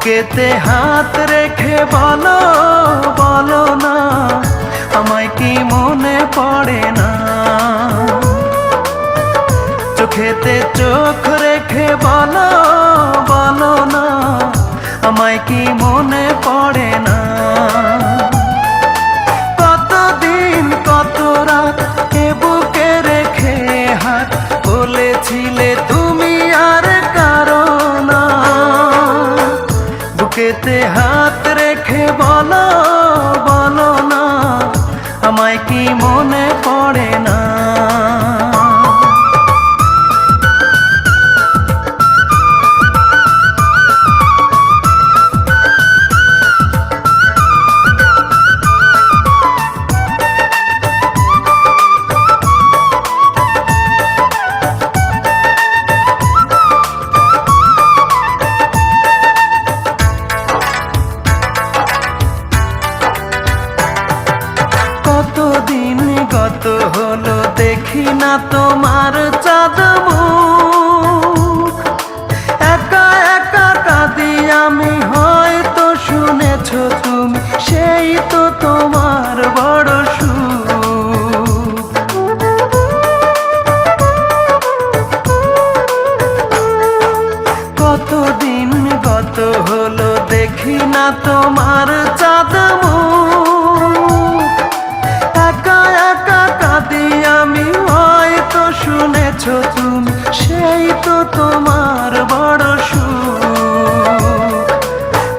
বুকেতে হাত রেখে বলো বলো না, আমায় কি মনে পড়ে না? চোখেতে চোখ রেখে বলো বলো না, আমায় কি মনে পড়ে না? কতদিন কত রাত এ বুকে রেখে হাত বলেছিলে তুমি আর কারো না। বুকেতে হাত রেখে বলো বলো না, আমায় কি মনে পড়ে না? কতদিন গত হলো দেখি না তোমার চাঁদ মুখ, একা একা কাঁদি আমি, হয়তো শুনেছ তুমি, সেই তো তোমার বড় সুখ। কতদিন গত হলো দেখি না তোমার চাঁদ মুখ, একা একা কাঁদি আমি, হয়তো শুনেছ তুমি, সেই তো তোমার বড় সুখ।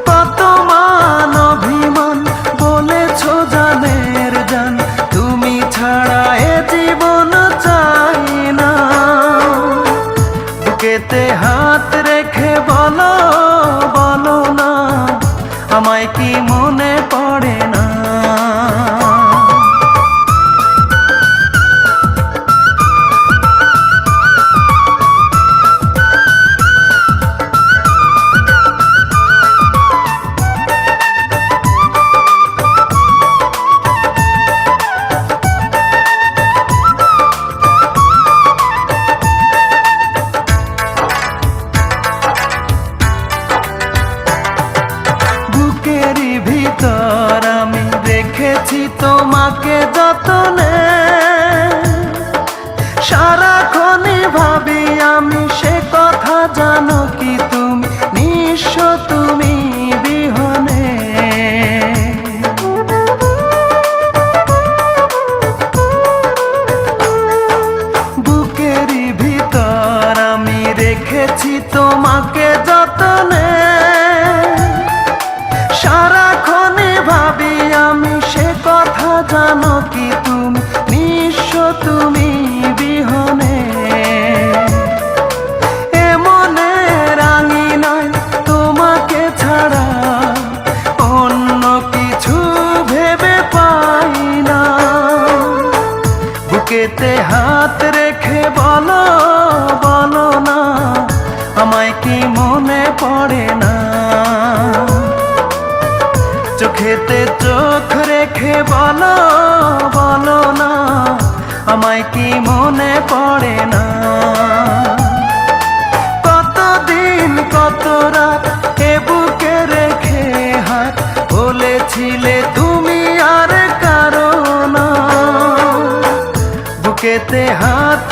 কত মান অভিমান বলেছ জানের জান, তুমি ছাড়া এ জীবন চাই না। বুকেতে হাত রেখে বলো বলো না, আমায় কি মনে পড়ে না? বুকেরই ভিতর আমি রেখেছি তোমাকে যতনে, সারাক্ষণই ভাবি আমি সে কথা, জানো কি তুমি নিঃস্ব তুমি বিহনে। বুকেরই ভিতর আমি রেখেছি তোমাকে যতনে, সারাক্ষণে ভাবি আমি সে কথা, জানো কি তুমি নিঃস্ব তুমি বিহনে। এমনে রাঙি নয় তোমাকে ছাড়া, অন্য কিছু ভেবে পাই না। বুকেতে হাত রেখে বলো বলো না, আমায় কি মনে পড়ে না? চোখেতে চোখ রেখে বলো বলো না, আমায় কি মনে পড়ে না? কতদিন কত রাত এ বুকে রেখে হাত বলেছিলে তুমি আর কারো না। বুকেতে হাত